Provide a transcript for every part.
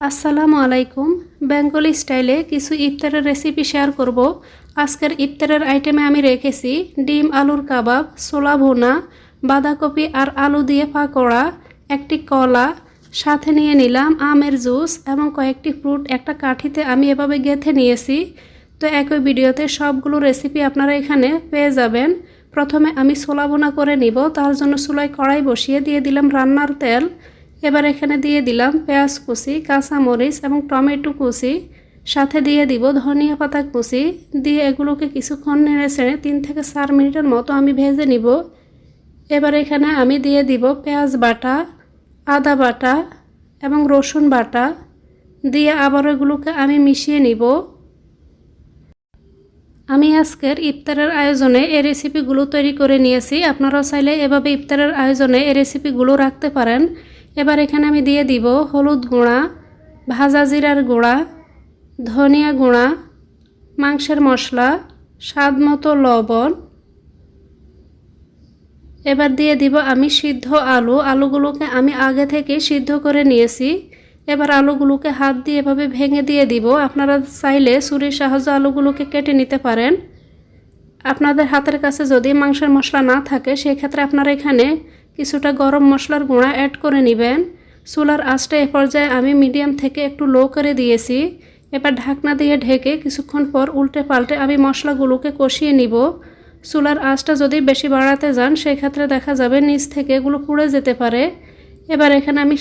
আসসালামু আলাইকুম। বেঙ্গলি স্টাইলে কিছু ইফতারের রেসিপি শেয়ার করব। আজকের ইফতারের আইটেমে আমি রেখেছি ডিম আলুর কাবাব, ছোলা ভুনা, বাঁধাকপি আর আলু দিয়ে পাকোড়া, একটি কলা, সাথে নিয়ে নিলাম আমের জুস এবং কয়েকটি ফ্রুট একটা কাঠিতে আমি এভাবে গেঁথে নিয়েছি। তো একই ভিডিওতে সবগুলো রেসিপি আপনারা এখানে পেয়ে যাবেন। প্রথমে আমি ছোলা ভুনা করে নিব, তার জন্য চুলায় কড়াই বসিয়ে দিয়ে দিলাম রান্নার তেল। এবার এখানে দিয়ে দিলাম পেঁয়াজ কুচি, কাঁচামরিচ এবং টমেটো কুচি, সাথে দিয়ে দিব ধনিয়া পাতা কুচি। দিয়ে এগুলোকে কিছুক্ষণ নেড়ে ছেড়ে 3 থেকে 4 মিনিটের মতো আমি ভেজে নিব। এবার এখানে আমি দিয়ে দিব পেঁয়াজ বাটা, আদা বাটা এবং রসুন বাটা, দিয়ে আবার এগুলোকে আমি মিশিয়ে নিব। আমি আজকের ইফতারের আয়োজনে এই রেসিপিগুলো তৈরি করে নিয়েছি। আপনারাও চাইলে এভাবে ইফতারের আয়োজনে এই রেসিপিগুলো রাখতে পারেন। এবার এখানে আমি দিয়ে দিব হলুদ গুঁড়া, ভাজা জিরার গুঁড়া, ধনিয়া গুঁড়া, মাংসের মশলা, স্বাদ মতো লবণ। এবার দিয়ে দিব আমি সিদ্ধ আলুগুলোকে আমি আগে থেকে সিদ্ধ করে নিয়েছি। এবার আলুগুলোকে হাত দিয়ে এভাবে ভেঙে দিয়ে দিব। আপনারা চাইলে ছুরির সাহায্যে আলুগুলোকে কেটে নিতে পারেন। আপনাদের হাতের কাছে যদি মাংসের মশলা না থাকে সেক্ষেত্রে আপনারা এখানে কিছুটা গরম মশলার গুঁড়া অ্যাড করে নেবেন। চুলার আঁচটা এ পর্যায়ে আমি মিডিয়াম থেকে একটু লো করে দিয়েছি। এবার ঢাকনা দিয়ে ঢেকে কিছুক্ষণ পর উল্টে পাল্টে আমি মশলাগুলোকে কষিয়ে নিব। চুলার আঁচটা যদি বেশি বাড়াতে যান সেক্ষেত্রে দেখা যাবে নিচ থেকে এগুলো পুড়ে যেতে পারে। এবার এখানে আমি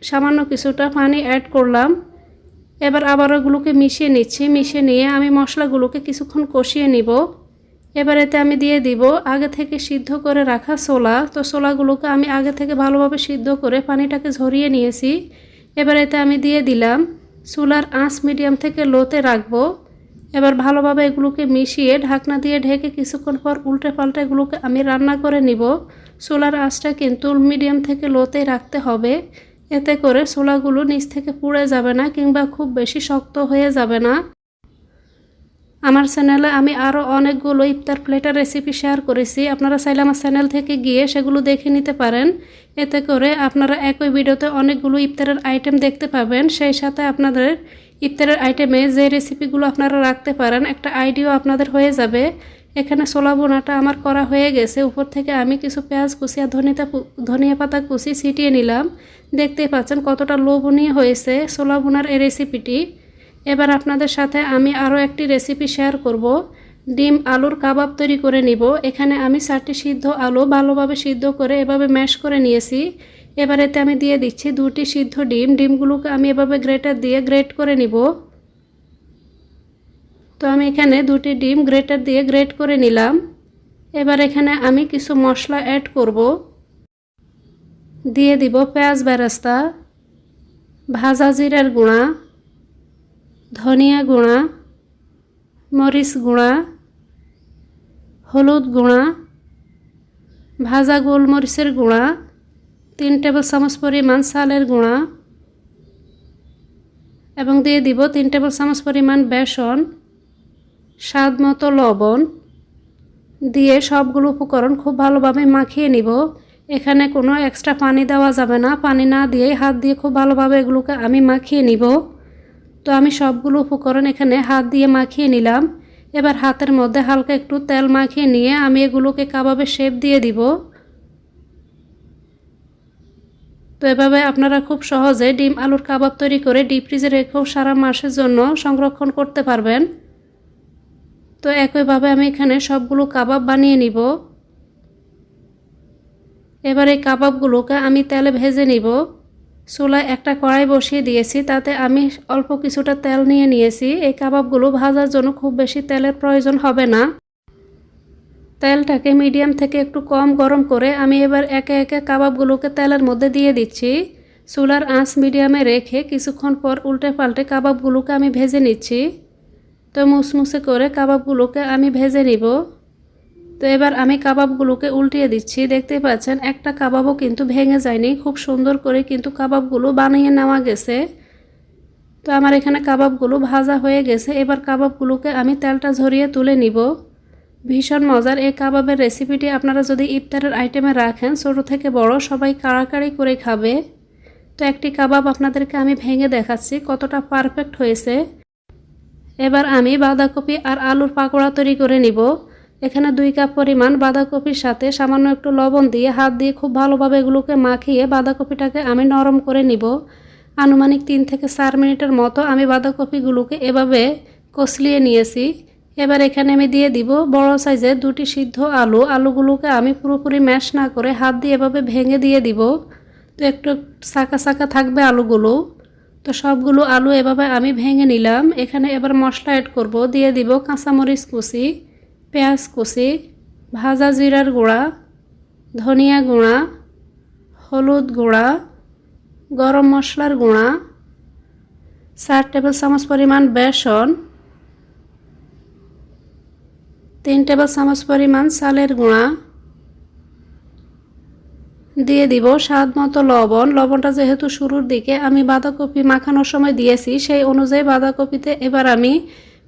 সামান্য কিছুটা পানি অ্যাড করলাম। এবার আবার ওগুলোকে মিশিয়ে নিচ্ছি। মিশিয়ে নিয়ে আমি মশলাগুলোকে কিছুক্ষণ কষিয়ে নিব। এবার এতে আমি দিয়ে দিব আগে থেকে সিদ্ধ করে রাখা ছোলা। তো ছোলাগুলোকে আমি আগে থেকে ভালোভাবে সিদ্ধ করে পানিটাকে ঝরিয়ে নিয়েছি। এবার এতে আমি দিয়ে দিলাম। চুলার আঁচ মিডিয়াম থেকে লোতে রাখবো। এবার ভালোভাবে এগুলোকে মিশিয়ে ঢাকনা দিয়ে ঢেকে কিছুক্ষণ পর উল্টে পাল্টে এগুলোকে আমি রান্না করে নিব। চুলার আঁচটা কিন্তু মিডিয়াম থেকে লোতে রাখতে হবে। এতে করে ছোলাগুলো নিচ থেকে পুড়ে যাবে না কিংবা খুব বেশি শক্ত হয়ে যাবে না। আমার চ্যানেলে আমি আরও অনেকগুলো ইফতার প্লেটার রেসিপি শেয়ার করেছি। আপনারা চাইলে আমার চ্যানেল থেকে গিয়ে সেগুলো দেখে নিতে পারেন। এতে করে আপনারা একই ভিডিওতে অনেকগুলো ইফতারের আইটেম দেখতে পাবেন। সেই সাথে আপনাদের ইফতারের আইটেমে যে রেসিপিগুলো আপনারা রাখতে পারেন একটা আইডিয়া আপনাদের হয়ে যাবে। এখানে ছোলা ভুনাটা আমার করা হয়ে গেছে। উপর থেকে আমি কিছু পেঁয়াজ কুচি আর ধনিয়া পাতা কুচি ছিটিয়ে নিলাম। দেখতেই পাচ্ছেন কতটা লোভনীয় হয়েছে ছোলা ভুনার এই রেসিপিটি। এবার আপনাদের সাথে আমি আরও একটি রেসিপি শেয়ার করব। ডিম আলুর কাবাব তৈরি করে নিব। এখানে আমি 4টি সিদ্ধ আলু ভালোভাবে সিদ্ধ করে এভাবে ম্যাশ করে নিয়েছি। এবার এতে আমি দিয়ে দিচ্ছি 2টি সিদ্ধ ডিম। ডিমগুলোকে আমি এভাবে গ্রেটার দিয়ে গ্রেট করে নিব। তো আমি এখানে 2টি ডিম গ্রেটার দিয়ে গ্রেট করে নিলাম। এবার এখানে আমি কিছু মশলা অ্যাড করব। দিয়ে দিব পেঁয়াজ বেরেস্তা, ভাজা জিরার গুঁড়া, ধনিয়া গুঁড়া, মরিচ গুঁড়া, হলুদ গুঁড়া, ভাজা গোলমরিচের গুঁড়া, 3 টেবিল চামচ পরিমাণ চালের গুঁড়া এবং দিয়ে দিব 3 টেবিল চামচ পরিমাণ বেসন, স্বাদ মতো লবণ। দিয়ে সবগুলো উপকরণ খুব ভালোভাবে মাখিয়ে নিব। এখানে কোনো এক্সট্রা পানি দেওয়া যাবে না। পানি না দিয়ে হাত দিয়ে খুব ভালোভাবে এগুলোকে আমি মাখিয়ে নিব। তো আমি সবগুলো উপকরণ এখানে হাত দিয়ে মাখিয়ে নিলাম। এবার হাতের মধ্যে হালকা একটু তেল মাখিয়ে নিয়ে আমি এগুলোকে কাবাবের শেপ দিয়ে দিব। তো এভাবে আপনারা খুব সহজে ডিম আলুর কাবাব তৈরি করে ডিপ ফ্রিজে রেখেও সারা মাসের জন্য সংরক্ষণ করতে পারবেন। তো একইভাবে আমি এখানে সবগুলো কাবাব বানিয়ে নিব। এবার এই কাবাবগুলোকে আমি তেলে ভেজে নিব। চুলায় একটা কড়াই বসিয়ে দিয়েছি, তাতে আমি অল্প কিছুটা তেল নিয়ে নিয়েছি। এই কাবাবগুলো ভাজার জন্য খুব বেশি তেলের প্রয়োজন হবে না। তেলটাকে মিডিয়াম থেকে একটু কম গরম করে আমি এবার একে একে কাবাবগুলোকে তেলের মধ্যে দিয়ে দিচ্ছি। চুলার আঁচ মিডিয়ামে রেখে কিছুক্ষণ পর উল্টে পাল্টে কাবাবগুলোকে আমি ভেজে নিচ্ছি। তো মুসমুসে করে কাবাবগুলোকে আমি ভেজে নিব। তো এবার আমি কাবাবগুলোকে উল্টিয়ে দিচ্ছি। দেখতে পাচ্ছেন একটা কাবাবও কিন্তু ভেঙে যায়নি। খুব সুন্দর করে কিন্তু কাবাবগুলো বানিয়ে নেওয়া গেছে। তো আমার এখানে কাবাবগুলো ভাজা হয়ে গেছে। এবার কাবাবগুলোকে আমি তেলটা ঝরিয়ে তুলে নিব। ভীষণ মজার এই কাবাবের রেসিপিটি আপনারা যদি ইফতারের আইটেমে রাখেন ছোট থেকে বড় সবাই কাড়াকাড়ি করে খাবে। তো একটি কাবাব আপনাদেরকে আমি ভেঙে দেখাচ্ছি কতটা পারফেক্ট হয়েছে। এবার আমি বাঁধাকপি আর আলুর পাকোড়া তৈরি করে নিব। এখানে 2 কাপ পরিমাণ বাঁধাকপির সাথে সামান্য একটু লবণ দিয়ে হাত দিয়ে খুব ভালোভাবে এগুলোকে মাখিয়ে বাঁধাকপিটাকে আমি নরম করে নিব। আনুমানিক 3 থেকে 4 মিনিটের মতো আমি বাঁধাকপিগুলোকে এভাবে কষলিয়ে নিয়েছি। এবার এখানে আমি দিয়ে দিব বড় সাইজের 2টি সিদ্ধ আলু। আলুগুলোকে আমি পুরোপুরি ম্যাশ না করে হাত দিয়ে এভাবে ভেঙে দিয়ে দিব। তো একটু সাকা সাকা থাকবে আলুগুলো। তো সবগুলো আলু এভাবে আমি ভেঙে নিলাম। এখানে এবার মশলা অ্যাড করব। দিয়ে দিব কাঁচামরিচ কুচি, পেঁয়াজ কুচি, ভাজা জিরার গুঁড়া, ধনিয়া গুঁড়া, হলুদ গুঁড়া, গরম মশলার গুঁড়া, 4 টেবিল চামচ পরিমাণ বেসন, 3 টেবিল চামচ পরিমাণ চালের গুঁড়া, দিয়ে দিব স্বাদ মতো লবণ। লবণটা যেহেতু শুরুর দিকে আমি বাঁধাকপি মাখানোর সময় দিয়েছি, সেই অনুযায়ী বাঁধাকপিতে এবার আমি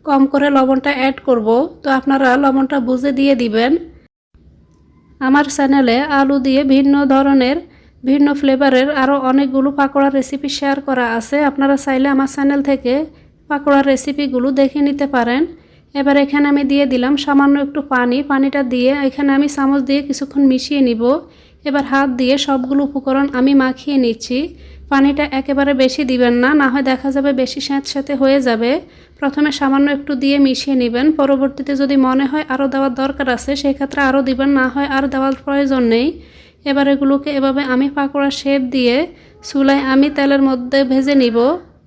কম করে লবণটা অ্যাড করব। তো আপনারা লবণটা বুঝে দিয়ে দিবেন। আমার চ্যানেলে আলু দিয়ে ভিন্ন ধরনের ভিন্ন ফ্লেভারের আরও অনেকগুলো পাকোড়ার রেসিপি শেয়ার করা আছে। আপনারা চাইলে আমার চ্যানেল থেকে পাকোড়ার রেসিপিগুলো দেখে নিতে পারেন। এবার এখানে আমি দিয়ে দিলাম সামান্য একটু পানি। পানিটা দিয়ে এখানে আমি চামচ দিয়ে কিছুক্ষণ মিশিয়ে নিব। এবার হাত দিয়ে সবগুলো উপকরণ আমি মাখিয়ে নিচ্ছি। পানিটা একেবারে বেশি দিবেন না, না হয় দেখা যাবে বেশি স্যাঁতস্যাঁতে হয়ে যাবে। প্রথমে সামান্য একটু দিয়ে মিশিয়ে নেবেন। পরবর্তীতে যদি মনে হয় আরও দেওয়ার দরকার আছে সেক্ষেত্রে আরও দিবেন, না হয় আর দেওয়ার প্রয়োজন নেই। এবার এগুলোকে এভাবে আমি পাকোড়া শেপ দিয়ে চুলায় আমি তেলের মধ্যে ভেজে নিব।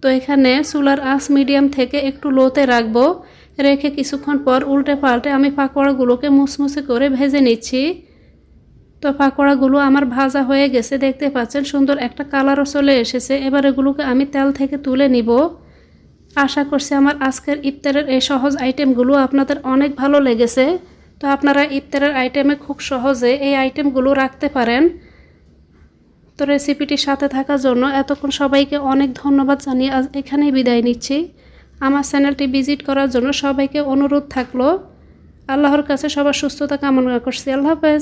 তো এখানে চুলার আঁচ মিডিয়াম থেকে একটু লোতে রাখবো। রেখে কিছুক্ষণ পর উল্টে পাল্টে আমি পাকোড়াগুলোকে মুসমুসে করে ভেজে নিচ্ছি। তো পাকোড়াগুলো আমার ভাজা হয়ে গেছে, দেখতে পাচ্ছেন সুন্দর একটা কালারও চলে এসেছে। এবার এগুলোকে আমি তেল থেকে তুলে নিব। আশা করছি আমার আজকের ইফতারের এই সহজ আইটেমগুলো আপনাদের অনেক ভালো লেগেছে। তো আপনারা ইফতারের আইটেমে খুব সহজে এই আইটেমগুলো রাখতে পারেন। তো রেসিপিটির সাথে থাকার জন্য এতক্ষণ সবাইকে অনেক ধন্যবাদ জানিয়ে আজ এখানেই বিদায় নিচ্ছি। আমার চ্যানেলটি ভিজিট করার জন্য সবাইকে অনুরোধ থাকলো। আল্লাহর কাছে সবার সুস্থতা কামনা করছি। আল্লাহ হাফেজ।